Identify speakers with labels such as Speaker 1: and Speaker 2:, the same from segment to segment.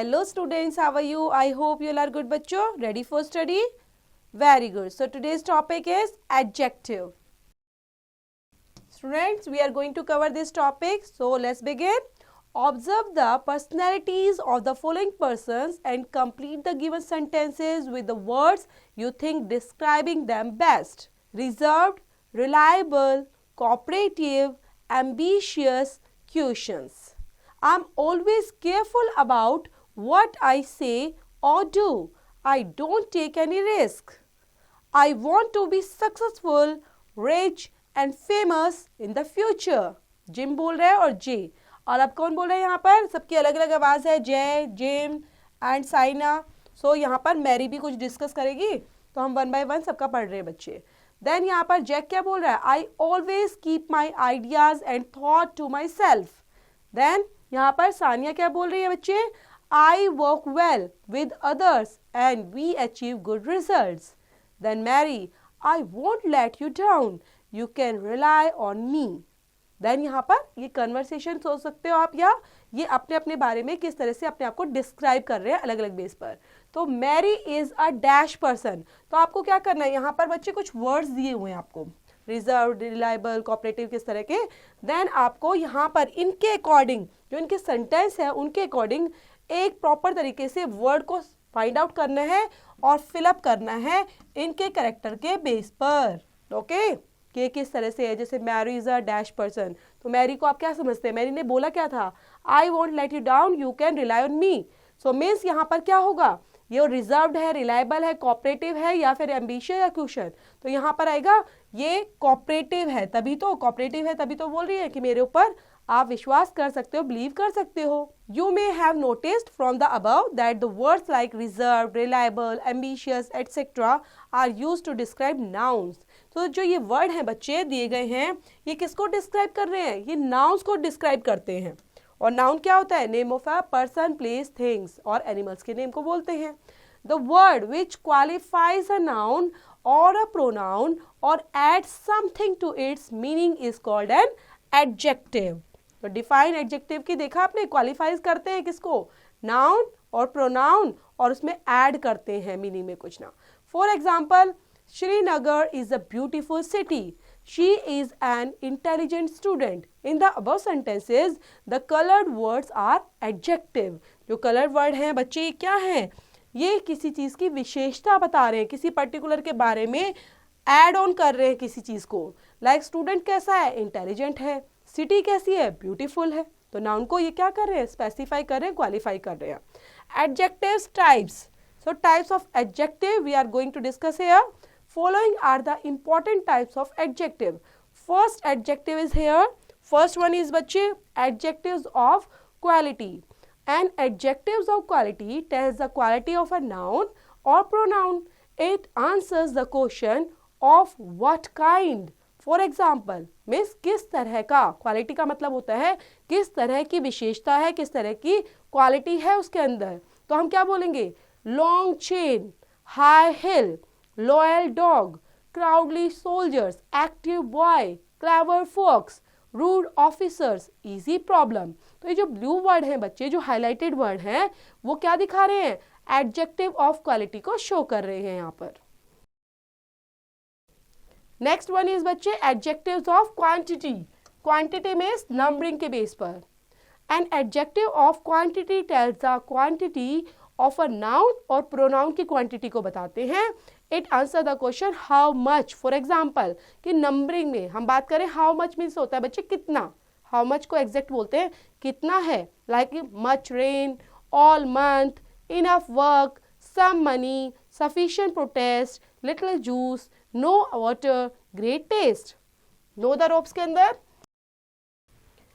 Speaker 1: Hello students, how are you? I hope you all are good बच्चों. Ready for study? Very good. So today's topic is adjective. Students, we are going to cover this topic. So let's begin. Observe the personalities of the following persons and complete the given sentences with the words you think describing them best. Reserved, reliable, cooperative, ambitious, cautions. I'm always careful about what I say or do. I don't take any risk. I want to be successful, rich and famous in the future. Gym बोल रहा है और जे, और अब कौन बोल रहा है यहाँ पर? सबकी अलग अलग आवाज़ है. जय, जिम एंड साइना. सो यहाँ पर मैरी भी कुछ डिस्कस करेगी, तो हम वन बाय वन सबका पढ़ रहे हैं बच्चे. देन यहाँ पर जैक क्या बोल रहा है? I always keep my ideas and thought to myself. Then यहाँ पर सानिया क्या बोल रही है बच्चे? I work well with others and we achieve good results. Then Mary, I won't let you down, you can rely on me. Then यहाँ पर ये कन्वर्सेशन सोच सकते हो आप, या ये अपने अपने बारे में किस तरह से अपने आप को डिस्क्राइब कर रहे हैं अलग अलग बेस पर. तो Mary is a dash person. तो आपको क्या करना है, यहाँ पर बच्चे कुछ वर्ड्स दिए हुए हैं आपको, रिजर्व, रिलायबल, कोऑपरेटिव, किस तरह के. देन आपको यहाँ पर इनके अकॉर्डिंग जो इनके सेंटेंस है उनके अकॉर्डिंग एक प्रॉपर तरीके से वर्ड को फाइंड आउट करना है और फिलअप करना है इनके कैरेक्टर के बेस पर. ओके, कि किस तरह से है. जैसे Mary is a dash person, तो मैरी को आप क्या समझते हैं? मैरी ने बोला क्या था? आई won't let you down, you can rely on me. So means यहाँ पर क्या होगा? ये रिजर्व्ड है, रिलायबल है, कोऑपरेटिव है, या फिर एम्बिशियस या क्वेश्चन. तो यहाँ पर आएगा ये कोऑपरेटिव है, तभी तो कोऑपरेटिव है, तभी तो बोल रही है कि मेरे ऊपर आप विश्वास कर सकते हो, बिलीव कर सकते हो. You may have noticed from the above that the words like reserve, reliable, ambitious etcetera are used to describe nouns. तो जो ये वर्ड हैं बच्चे दिए गए हैं, ये किसको डिस्क्राइब कर रहे हैं? ये नाउन्स को डिस्क्राइब करते हैं. और नाउन क्या होता है? Name of a person, place, things और एनिमल्स के नेम को बोलते हैं. The word which qualifies a noun और अ प्रोनाउन और add something to its meaning is called an adjective. तो डिफाइन एडजेक्टिव की देखा आपने, क्वालिफाइज करते हैं किसको? नाउन और प्रोनाउन, और उसमें ऐड करते हैं मीनिंग में कुछ ना. For example, Srinagar is a beautiful city. She is an intelligent student. In the above sentences, the colored words are adjective. जो colored word हैं बच्चे ये क्या हैं? ये किसी चीज़ की विशेषता बता रहे हैं, किसी पर्टिकुलर के बारे में एड ऑन कर रहे हैं किसी चीज़ को. लाइक स्टूडेंट कैसा है? इंटेलिजेंट है. सिटी कैसी है? ब्यूटीफुल है. तो नाउन को ये क्या कर रहे हैं? स्पेसिफाई कर रहे हैं, क्वालिफाई कर रहे हैं. Adjectives types. So types of adjective we are going to discuss here. Following are the important types of adjective. First adjective is here. First one is बच्चे adjectives of quality. And adjectives of quality tells the quality of a noun or pronoun. It answers the question of what kind. For example, miss किस तरह का. quality का मतलब होता है किस तरह की विशेषता है, किस तरह की quality है उसके अंदर. तो हम क्या बोलेंगे? long chain, high hill, loyal dog, crowdly soldiers, active boy, clever fox, rude officers, easy problem. तो ये जो ब्लू वर्ड हैं बच्चे, जो हाईलाइटेड वर्ड हैं, वो क्या दिखा रहे हैं? एडजेक्टिव ऑफ क्वालिटी को शो कर रहे हैं यहाँ पर. नेक्स्ट वन इज बच्चे एडजेक्टिव्स ऑफ क्वांटिटी. क्वांटिटी में नंबरिंग के बेस पर. N adjective of quantity tells the quantity of a noun और प्रोनाउन की क्वांटिटी को बताते हैं. It answer the question how much. For example, कि नंबरिंग में हम बात करें, हाउ मच मीन्स होता है बच्चे कितना. हाउ मच को एग्जैक्ट बोलते हैं कितना है. Like much rain, all month, enough work, some money, sufficient protest, little juice, no water, great taste. No the ropes के अंदर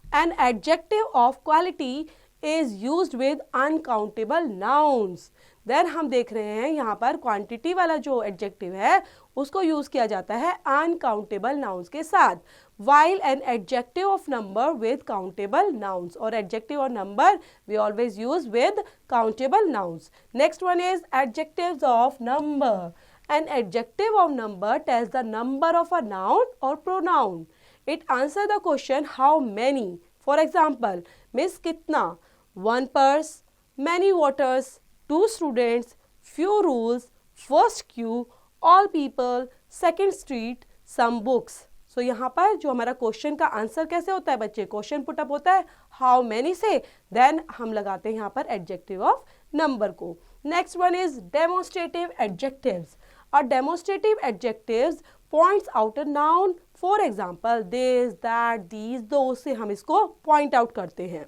Speaker 1: an adjective of quality is used with uncountable nouns. Then हम देख रहे हैं यहाँ पर क्वांटिटी वाला जो एडजेक्टिव है उसको यूज किया जाता है अनकाउंटेबल नाउन्स के साथ. while an adjective of number with countable nouns, or adjective or number we always use with countable nouns. Next one is adjectives of number. An adjective of number tells the number of a noun or pronoun. It answers the question how many. For example, Miss Kitna, one purse, many waters, 2 students, few rules, first queue, all people, second street, some books. सो यहाँ पर जो हमारा question का answer कैसे होता है बच्चे, question put up होता है हाउ मैनी से, देन हम लगाते हैं यहाँ पर एडजेक्टिव ऑफ नंबर को. Next one is demonstrative adjectives. और demonstrative adjectives points out a noun. For example this, that, these, those से हम इसको पॉइंट आउट करते हैं.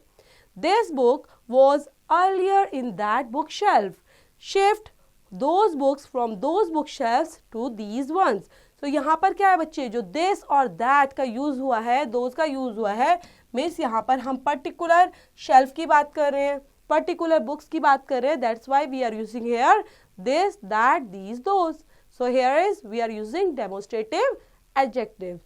Speaker 1: This book was earlier in that book shelf. Shift those books from those bookshelves to these ones. तो यहाँ पर क्या है बच्चे, जो this और that का यूज हुआ है, those का यूज हुआ है, मीन्स यहाँ पर हम पर्टिकुलर शेल्फ की बात कर रहे हैं, पर्टिकुलर बुक्स की बात कर रहे हैं. That's why we are using here this, that, these, those. So here is we are using demonstrative adjective.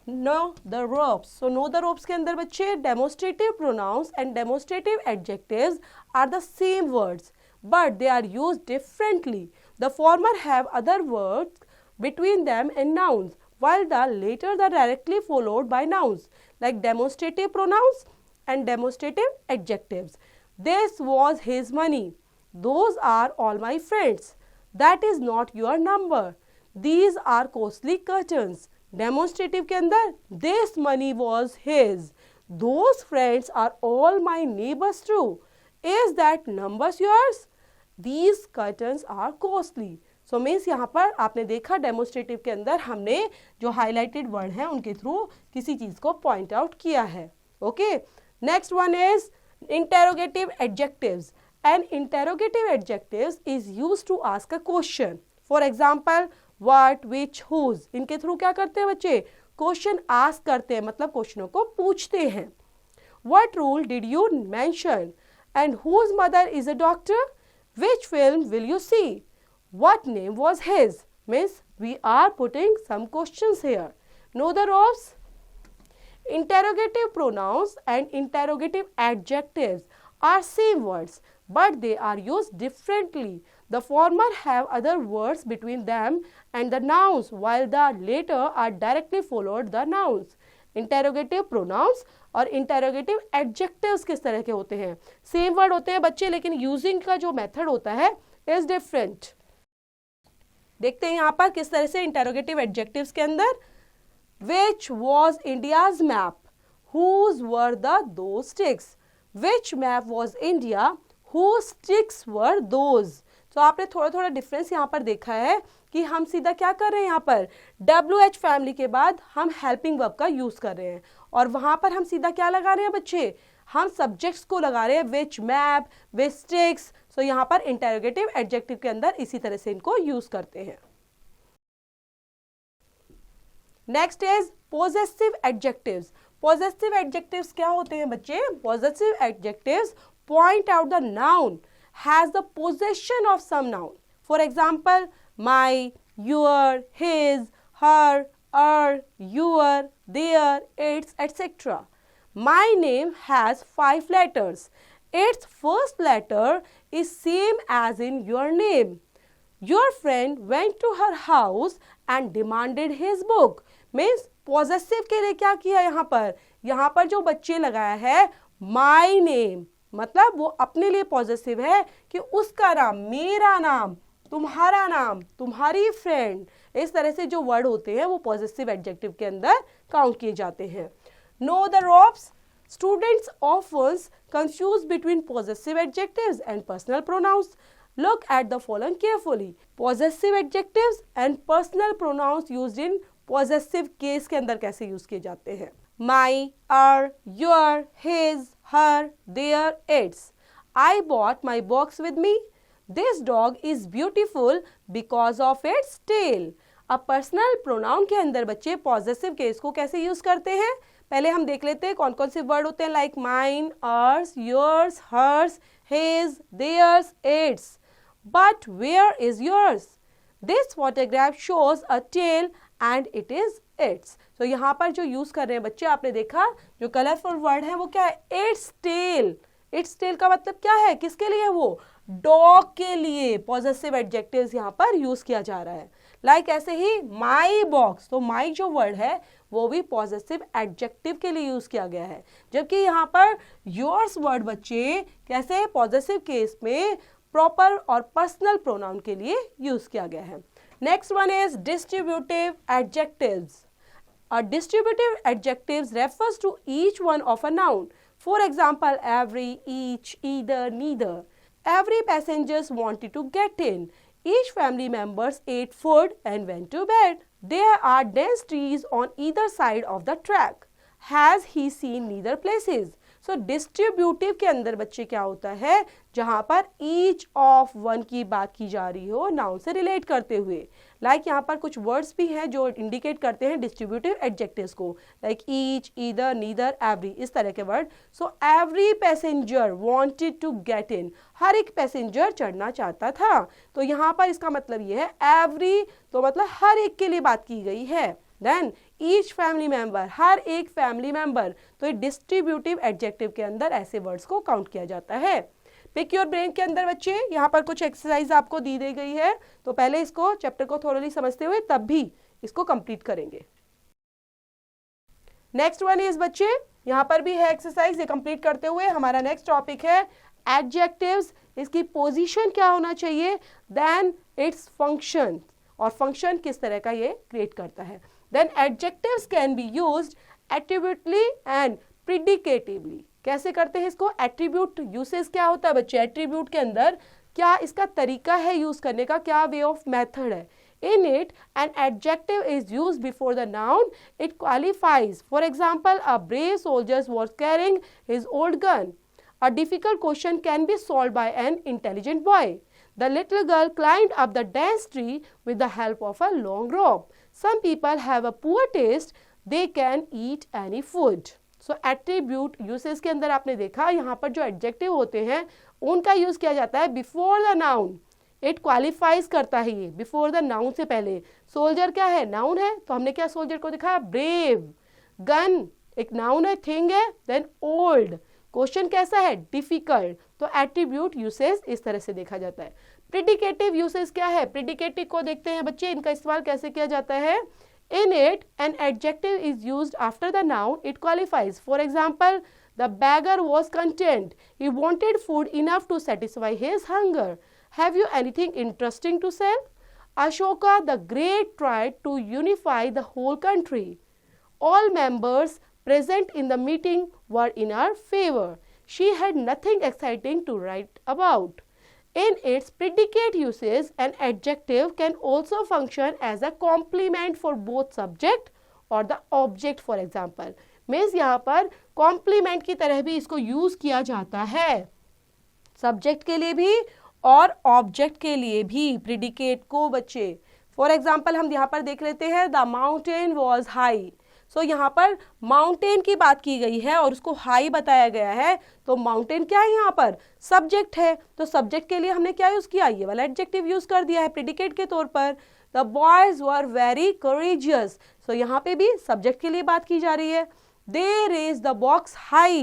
Speaker 1: Know the ropes. So know the ropes के अंदर बच्चे demonstrative pronouns and demonstrative adjectives are the same words, but they are used differently. The former have other words between them and nouns, while the later are directly followed by nouns, like demonstrative pronouns and demonstrative adjectives. This was his money. Those are all my friends. That is not your number. These are costly curtains. Demonstrative के अंदर this money was his. Those friends are all my neighbors too. Is that numbers yours? These curtains are costly. So means यहाँ पर आपने देखा demonstrative के अंदर हमने जो हाईलाइटेड वर्ड हैं उनके थ्रू किसी चीज को पॉइंट आउट किया है. Okay, next one is interrogative adjectives. And interrogative adjectives is used to ask a question. For example what, which, whose. इनके थ्रू क्या करते हैं बच्चे, क्वेश्चन आस्क करते हैं, मतलब क्वेश्चनों को पूछते हैं. What rule did you mention, and whose mother is a doctor. Which film will you see? What name was his? Means we are putting some questions here. Know the ropes? Interrogative pronouns and interrogative adjectives are same words, but they are used differently. The former have other words between them and the nouns, while the later are directly followed the nouns. Interrogative pronounce और interrogative adjectives किस तरह के होते हैं, same word होते हैं बच्चे, लेकिन यूजिंग का जो मेथड होता है इज डिफरेंट. देखते हैं यहाँ पर किस तरह से इंटेरोगेटिव एडजेक्टिव्स के अंदर. Which was India's map, whose were the those sticks. Which map was India, whose sticks were those. तो आपने थोड़ा थोड़ा डिफरेंस यहाँ पर देखा है कि हम सीधा क्या कर रहे हैं, यहाँ पर WH फैमिली के बाद हम हेल्पिंग वर्ब का यूज कर रहे हैं, और वहां पर हम सीधा क्या लगा रहे हैं बच्चे, हम सब्जेक्ट्स को लगा रहे हैं, विच मैप, विच स्टिक्स. सो यहाँ पर इंटेरोगेटिव एडजेक्टिव के अंदर इसी तरह से इनको यूज करते हैं. Next is possessive adjectives. Possessive adjectives क्या होते हैं बच्चे, possessive adjectives point out the noun has the possession of some noun. For example, my, your, his, her, your, their, its, etc. My name has 5 letters. Its first letter is same as in your name. Your friend went to her house and demanded his book. Means possessive के लिए क्या किया यहाँ पर जो बच्चे लगाया है my name, मतलब वो अपने लिए पॉजेसिव है कि उसका नाम, मेरा नाम, तुम्हारा नाम, तुम्हारी फ्रेंड. इस तरह से जो वर्ड होते हैं वो पॉजेसिव एडजेक्टिव के अंदर काउंट किए जाते हैं. No the ropes. Students often confuse between possessive adjectives and personal pronouns. Look at the following carefully. Possessive adjectives and personal pronouns used in possessive case के अंदर कैसे यूज किए जाते हैं. My, our, your, his, her, their, its. I bought my box with me. This dog is beautiful because of its tail. अब personal pronoun के अंदर बच्चे पॉजेसिव केस को कैसे यूज करते हैं, पहले हम देख लेते हैं कौन कौन से वर्ड होते हैं, like mine, ours, yours, hers, his, theirs, its. But where is yours. This photograph shows a tail and it is its. तो यहाँ पर जो यूज कर रहे हैं बच्चे, आपने देखा जो कलरफुल वर्ड है वो क्या है, इट्स टेल. इट्स टेल का मतलब क्या है, किसके लिए, वो डॉग के लिए पॉजेसिव एडजेक्टिव्स यहाँ पर यूज किया जा रहा है. लाइक ऐसे ही माई बॉक्स, तो माई जो वर्ड है वो भी पॉजेसिव एडजेक्टिव के लिए यूज किया गया है, जबकि यहाँ पर योर्स वर्ड बच्चे कैसे पॉजेसिव केस में प्रॉपर और पर्सनल प्रोनाउन के लिए यूज किया गया है। Next one is distributive adjectives. A distributive adjectives refers to each one of a noun. For example, every, each, either, neither. Every passengers wanted to get in. Each family members ate food and went to bed. There are dense trees on either side of the track. Has he seen neither places? So distributive के अंदर बच्चे क्या होता है, जहां पर each of one की बात की जा रही हो नाउन से रिलेट करते हुए। लाइक यहाँ पर कुछ वर्ड्स भी हैं जो इंडिकेट करते हैं डिस्ट्रीब्यूटिव एडजेक्टिव्स को, like each, either, neither, every, इस तरह के word. So every passenger wanted to get in, हर एक पैसेंजर चढ़ना चाहता था। तो यहाँ पर इसका मतलब ये है एवरी, तो मतलब हर एक के लिए बात की गई है। देन ईच फैमिली मेंबर, हर एक फैमिली मेंबर, तो ये डिस्ट्रीब्यूटिव एडजेक्टिव के अंदर ऐसे वर्ड्स को काउंट किया जाता है। पिक योर ब्रेन के अंदर बच्चे यहाँ पर कुछ एक्सरसाइज आपको दी गई है, तो पहले इसको चैप्टर को थोड़ी समझते हुए तब भी इसको कंप्लीट करेंगे। नेक्स्ट वन इज बच्चे, यहाँ पर भी है एक्सरसाइज, ये कंप्लीट करते हुए हमारा नेक्स्ट टॉपिक है एडजेक्टिव्स। इसकी पोजीशन क्या होना चाहिए, देन इट्स फंक्शन, और फंक्शन किस तरह का ये क्रिएट करता है। Then adjectives can be used attributively and predicatively. कैसे करते हैं इसको, एट्रीब्यूट यूसेज क्या होता है बच्चे, एट्रीब्यूट के अंदर क्या इसका तरीका है यूज करने का, क्या वे ऑफ मेथड है। In it, an adjective is used before the noun. It qualifies. For example, a brave soldier was carrying his old gun. A difficult question can be solved by an intelligent boy. The little girl climbed up the dense tree with the help of a long rope. Some people have a poor taste. They can eat any food. So attribute uses के अंदर आपने देखा यहाँ पर जो adjective होते हैं उनका यूज किया जाता है before the noun. It qualifies करता है ये before the noun से पहले। soldier क्या है, noun है, तो हमने क्या soldier को दिखाया, brave. gun एक noun है, thing है, then old. क्वेश्चन कैसा है, डिफिकल्ट। तो एट्रीब्यूट यूसेज इस तरह से देखा जाता है। प्रिडिकेटिव यूसेज क्या है, प्रिडिकेटिव को देखते हैं बच्चे, इनका इस्तेमाल कैसे किया जाता है। In it an adjective is used after the noun, it qualifies. For example, the beggar was content, he wanted food enough to satisfy his hunger. Have you anything interesting to sell. Ashoka the great tried to unify the whole country. All members present in the meeting were in her favor. She had nothing exciting to write about. In its predicate uses, an adjective can also function as a complement for both subject or the object. For example, means यहाँ पर complement की तरह भी इसको use किया जाता है, subject के लिए भी और object के लिए भी predicate को बच्चे। For example, हम यहाँ पर देख लेते हैं, the mountain was high. सो यहाँ पर माउंटेन की बात की गई है और उसको हाई बताया गया है, तो माउंटेन क्या है यहाँ पर, सब्जेक्ट है। तो सब्जेक्ट के लिए हमने क्या यूज किया, ये वाला एडजेक्टिव यूज कर दिया है प्रेडिकेट के तौर पर। The boys were very courageous, so यहाँ पे भी सब्जेक्ट के लिए बात की जा रही है। They raise the box high,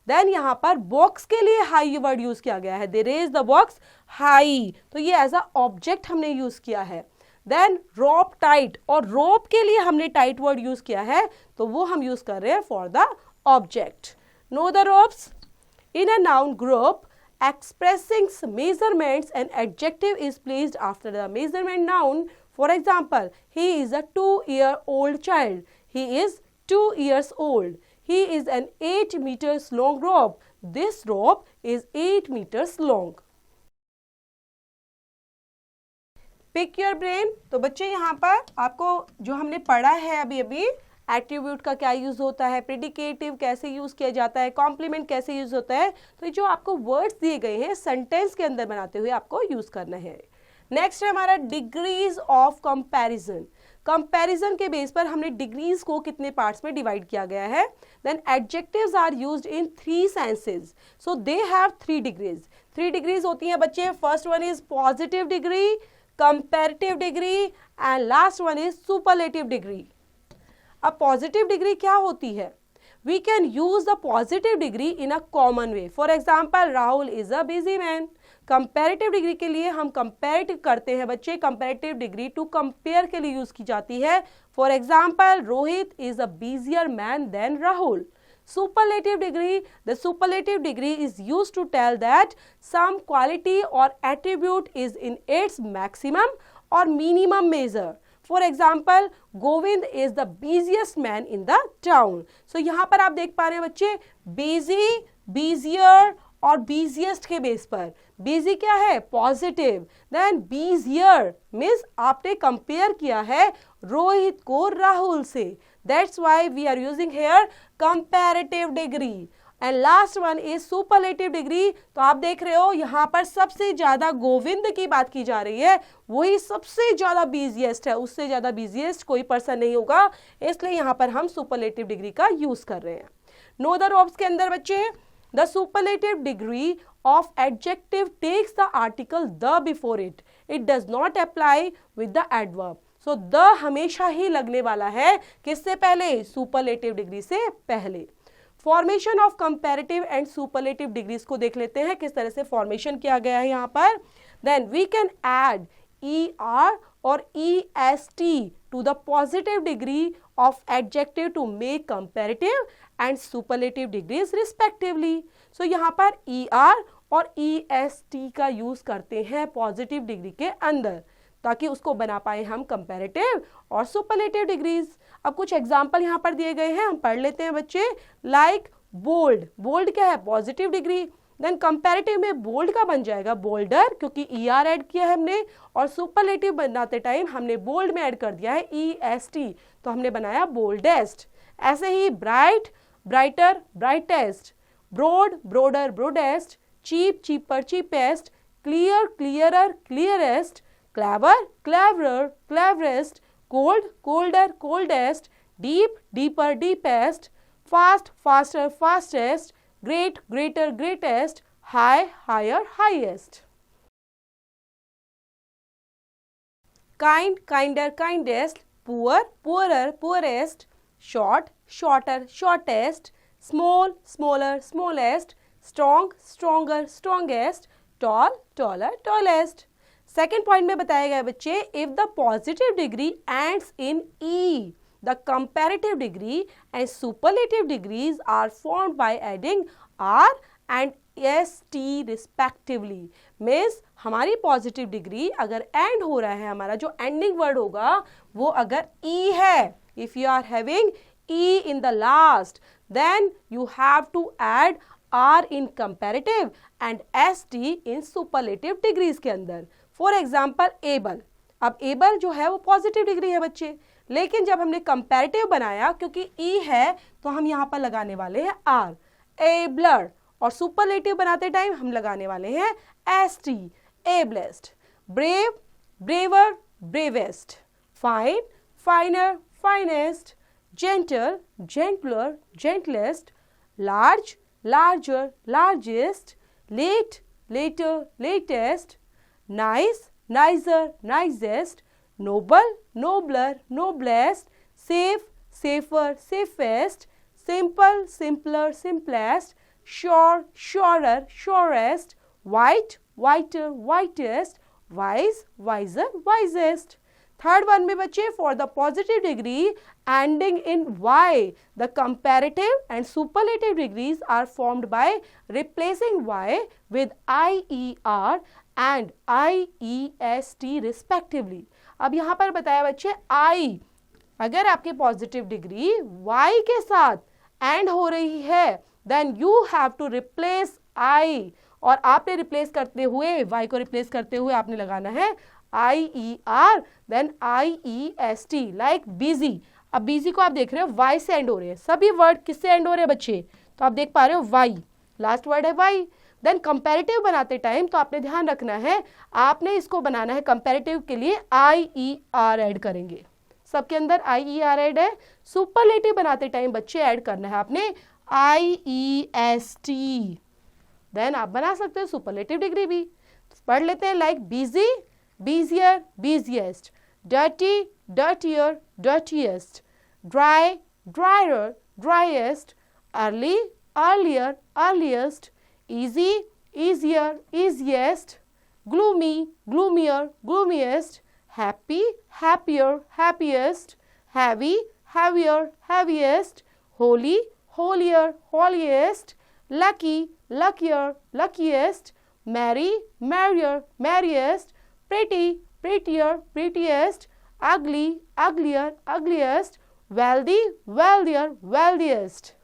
Speaker 1: then यहाँ पर बॉक्स के लिए हाई वर्ड यूज किया गया है, they raise the box high, तो ये एज अ ऑब्जेक्ट हमने यूज किया है। देन रोप टाइट, और रोप के लिए हमने टाइट वर्ड यूज किया है, तो वो हम यूज कर रहे हैं for the object. No the ropes. In a noun group expressing measurements, an adjective is placed after the measurement noun. For example, he is a 2-year-old child. He is 2 years old. He is an 8 meters long rope. This rope is 8 meters long. Pick your brain. तो बच्चे यहाँ पर आपको जो हमने पढ़ा है अभी अभी, एट्रीब्यूट का क्या यूज होता है, प्रेडिकेटिव कैसे यूज किया जाता है, कॉम्प्लीमेंट कैसे यूज होता है, तो ये जो आपको वर्ड्स दिए गए हैं सेंटेंस के अंदर बनाते हुए आपको यूज करना है। नेक्स्ट है हमारा डिग्रीज ऑफ कंपैरिजन। कंपैरिजन के बेस पर हमने डिग्रीज को कितने पार्ट्स में डिवाइड किया गया है। Then adjectives are used in 3 senses, so they have 3 degrees. 3 degrees होती हैं बच्चे। First one is positive degree, comparative degree and last one is superlative degree. अब पॉजिटिव डिग्री क्या होती है, we can use the positive degree in a common way. For example, Rahul is a busy man. Comparative degree के लिए हम compare करते हैं बच्चे, कंपैरेटिव डिग्री टू कंपेयर के लिए यूज की जाती है. For example, Rohit is a busier man than Rahul. Superlative degree, the superlative degree is used to tell that some quality or attribute is in its maximum or minimum measure. For example, Govind is the busiest man in the town. So यहाँ पर आप देख पा रहे हैं बच्चे, busy, busier और busiest के बेस पर. busy क्या है? पॉजिटिव. देन busier मीन्स आपने कंपेयर किया है रोहित को राहुल से. That's why we are using here comparative degree. And last one is superlative degree. तो आप देख रहे हो यहाँ पर सबसे ज्यादा गोविंद की बात की जा रही है, वही सबसे ज्यादा बिजिएस्ट है, उससे ज्यादा बिजिएस्ट कोई पर्सन नहीं होगा, इसलिए यहाँ पर हम सुपरलेटिव डिग्री का यूज कर रहे हैं. नो द वर्ब्स के अंदर बच्चे, the superlative degree of adjective takes the article the before it. It does not apply with the adverb. So the हमेशा ही लगने वाला है किससे पहले? सुपरलेटिव डिग्री से पहले. Formation of comparative and superlative degrees को देख लेते हैं किस तरह से फॉर्मेशन किया गया है यहाँ पर. Then we can add ER और EST to the positive degree of adjective to make comparative and superlative degrees respectively. So यहाँ पर ER और EST का यूज करते हैं पॉजिटिव डिग्री के अंदर ताकि उसको बना पाए हम कंपैरेटिव और सुपरलेटिव डिग्रीज. अब कुछ एग्जांपल यहाँ पर दिए गए हैं, हम पढ़ लेते हैं बच्चे. Like bold. बोल्ड क्या है? Positive degree. देन कंपैरेटिव में बोल्ड का बन जाएगा बोल्डर, क्योंकि ER ऐड किया है हमने, और सुपरलेटिव बनाते टाइम हमने बोल्ड में ऐड कर दिया है EST, तो हमने बनाया बोल्डेस्ट. ऐसे ही bright, brighter, brightest. Broad, broader, broadest. Cheap, cheaper, cheapest. Clear, clearer, clearest. clever, cleverer, cleverest. Cold, colder, coldest. Deep, deeper, deepest. Fast, faster, fastest. Great, greater, greatest. High, higher, highest. Kind, kinder, kindest. Poor, poorer, poorest. Short, shorter, shortest. Small, smaller, smallest. Strong, stronger, strongest. Tall, taller, tallest. Second point में बताया गया बच्चे, if the positive degree ends in E, the comparative degree and superlative degrees are formed by adding R and ST respectively. Means हमारी positive degree अगर end हो रहा है, हमारा जो एंडिंग वर्ड होगा वो अगर E है, if you are having E in the last, then you have to add R in comparative and ST in superlative degrees के अंदर. For example able. अब एबल जो है वो पॉजिटिव डिग्री है बच्चे, लेकिन जब हमने कंपैरेटिव बनाया, क्योंकि E है तो हम यहाँ पर लगाने वाले हैं R. एबलर. और सुपरलेटिव बनाते टाइम हम लगाने वाले हैं ST. Ablest. Brave, braver, bravest. Fine, finer, finest. Gentle, gentler, gentlest. Large, larger, largest. Late, later, latest. Nice, nicer, nicest. Noble, nobler, noblest. Safe, safer, safest. Simple, simpler, simplest. Sure, surer, surest. White, whiter, whitest. Wise, wiser, wisest. Third one में बच्चे, for the positive degree ending in Y, the comparative and superlative degrees are formed by replacing Y with IER and IEST respectively. अब यहाँ पर बताया बच्चे, I अगर आपकी positive degree Y के साथ एंड हो रही है, then you have to replace I, और आपने रिप्लेस करते हुए, Y को रिप्लेस करते हुए आपने लगाना है IER then IEST. Like busy. अब बिजी को आप देख रहे हो Y से एंड हो रहे हैं, सभी वर्ड किससे एंड हो रहे हैं बच्चे? तो आप देख पा रहे हो Y, लास्ट वर्ड है Y. देन कंपैरेटिव बनाते टाइम तो आपने ध्यान रखना है, आपने इसको बनाना है कंपैरेटिव के लिए IER ऐड करेंगे, सबके अंदर IER ऐड है. सुपरलेटिव बनाते टाइम बच्चे ऐड करना है आपने IEST. देन आप बना सकते हो सुपरलेटिव डिग्री भी. पढ़ लेते हैं. Like busy, busier, busiest. Dirty, dirtier, dirtiest. Dry, drier, driest. Early, earlier, earliest. Easy, easier, easiest, gloomy, gloomier, gloomiest, happy, happier, happiest, heavy, heavier, heaviest, holy, holier, holiest, lucky, luckier, luckiest, merry, merrier, merriest, pretty, prettier, prettiest, ugly, uglier, ugliest, wealthy, wealthier, wealthiest.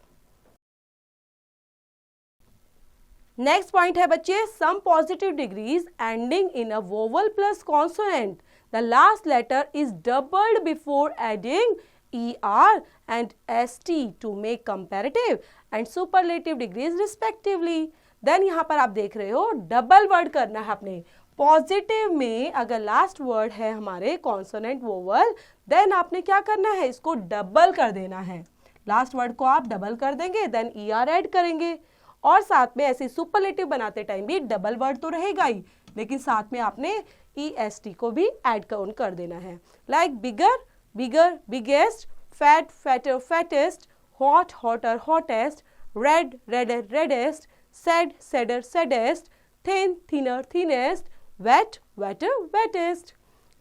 Speaker 1: Next point है बच्चे, some positive degrees ending in a vowel plus consonant the last letter is doubled before adding ER and ST to make comparative and superlative degrees respectively. Then यहाँ पर आप देख रहे हो double word करना है आपने. पॉजिटिव में अगर लास्ट वर्ड है हमारे कॉन्सोनेंट वोवल, देन आपने क्या करना है, इसको डबल कर देना है. लास्ट वर्ड को आप डबल कर देंगे, देन ER ऐड करेंगे. और साथ में ऐसे सुपरलेटिव बनाते टाइम भी डबल वर्ड तो रहेगा ही, लेकिन साथ में आपने EST को भी ऐड कर देना है. Like bigger, bigger, biggest, fat, fatter, fattest, hot, hotter, hottest, red, redder, reddest, sad, sadder, saddest, thin, thinner, thinnest, wet, wetter, wettest.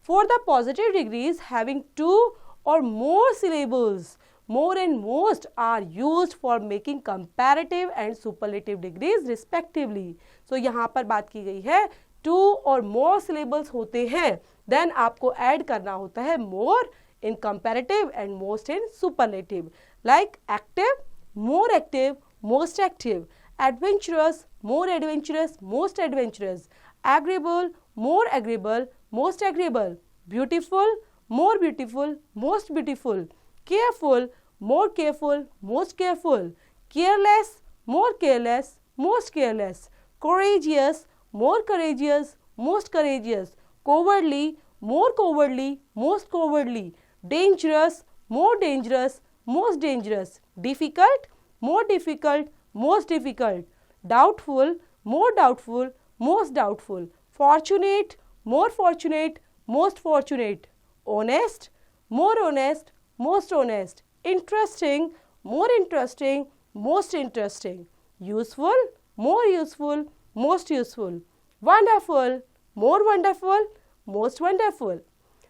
Speaker 1: For the positive degrees having two or more syllables, more and most are used for making comparative and superlative degrees respectively. So यहाँ पर बात की गई है two और more syllables होते हैं, then आपको add करना होता है more in comparative and most in superlative. Like active, more active, most active, adventurous, more adventurous, most adventurous, agreeable, more agreeable, most agreeable, beautiful, more beautiful, most beautiful, careful, more careful, most careful, careless, more careless, most careless, courageous, more courageous, most courageous, cowardly, more cowardly, most cowardly, dangerous, more dangerous, most dangerous, difficult, more difficult, most difficult, doubtful, more doubtful, most doubtful, fortunate, more fortunate, most fortunate, honest, more honest, most honest, interesting, more interesting, most interesting, useful, more useful, most useful, wonderful, more wonderful, most wonderful.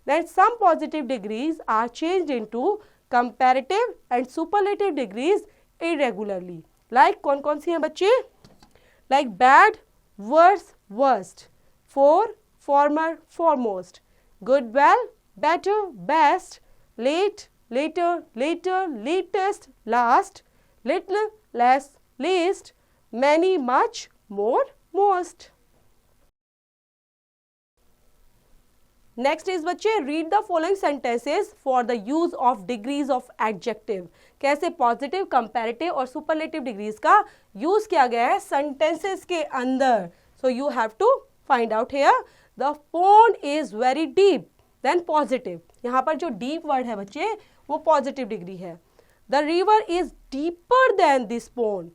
Speaker 1: Then some positive degrees are changed into comparative and superlative degrees irregularly. Like कौन सी हैं बच्चे? Like bad, worse, worst, for, former, foremost, good, well, better, best, late, later, later, latest, last, little, less, least, many, much, more, most. Next is बच्चे, read the following sentences for the use of degrees of adjective. कैसे positive, comparative और superlative degrees का use किया गया है sentences के अंदर. So you have to find out here. The pond is very deep, then positive. यहाँ पर जो डीप वर्ड है बच्चे वो पॉजिटिव डिग्री है. The river is deeper than this pond,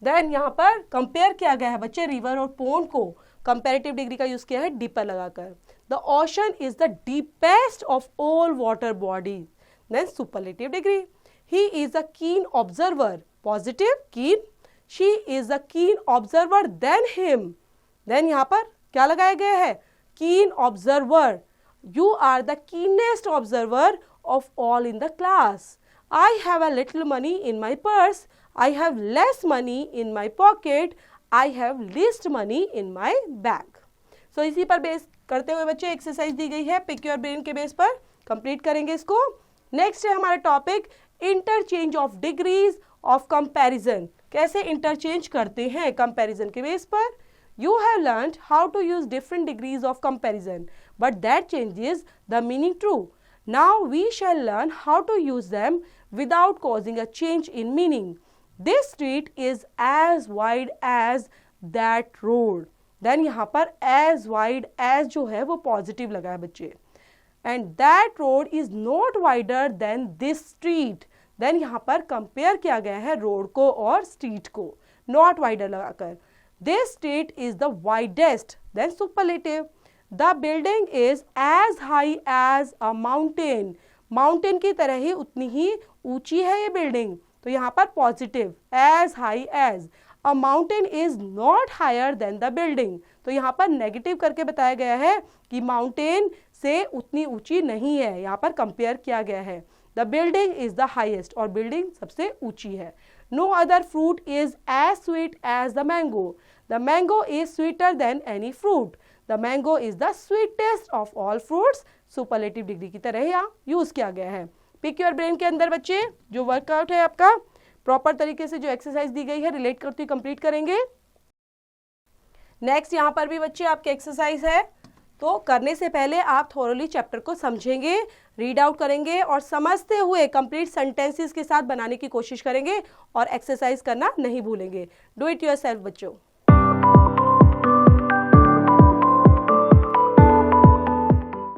Speaker 1: then यहाँ पर कंपेयर किया गया है बच्चे रिवर और पोंड को. कंपेरेटिव डिग्री का यूज किया है डीपर लगाकर. The ocean is the deepest of all water bodies. Then superlative degree. He is a keen observer. Positive, keen. She is a keen observer than him. Then यहाँ पर क्या लगाया गया है? Keen observer. You are the keenest observer of all in the class. I have a little money in my purse. I have less money in my pocket. I have least money in my bag. So इसी पर base करते हुए बच्चे exercise दी गई है pick your brain के base पर. कंप्लीट करेंगे इसको. नेक्स्ट है हमारा topic interchange of degrees of comparison. कैसे इंटरचेंज करते हैं कंपैरिजन के बेस पर. You have learned how to use different degrees of comparison, but that changes the meaning true. Now we shall learn how to use them without causing a change in meaning. This street is as wide as that road. Then यहाँ पर as wide as जो है वो positive लगा है बच्चे. And that road is not wider than this street. Then यहाँ पर कंपेयर किया गया है रोड को और स्ट्रीट को, नॉट वाइडर लगाकर. This street is the widest. Then superlative. The building is as high as a mountain. Mountain की तरह ही उतनी ही ऊंची है ये बिल्डिंग. तो यहाँ पर positive, as high as, a mountain is not higher than the building, तो यहाँ पर नेगेटिव करके बताया गया है कि माउंटेन से उतनी ऊंची नहीं है, यहाँ पर कंपेयर किया गया है। The building is the highest, और बिल्डिंग सबसे ऊंची है। No other fruit is as sweet as the mango, the mango is sweeter than any fruit, the mango is the sweetest of all fruits, superlative degree की तरह यहाँ use किया गया है। पिक योर ब्रेन के अंदर बच्चे जो वर्कआउट है आपका प्रॉपर तरीके से जो एक्सरसाइज दी गई है रिलेट करते हुए कंप्लीट करेंगे। नेक्स्ट यहाँ पर भी बच्चे आपके एक्सरसाइज है, तो करने से पहले आप थोरली चैप्टर को समझेंगे, रीड आउट करेंगे और समझते हुए कंप्लीट सेंटेंसेस के साथ बनाने की कोशिश करेंगे और एक्सरसाइज करना नहीं भूलेंगे। डू इट योरसेल्फ बच्चों।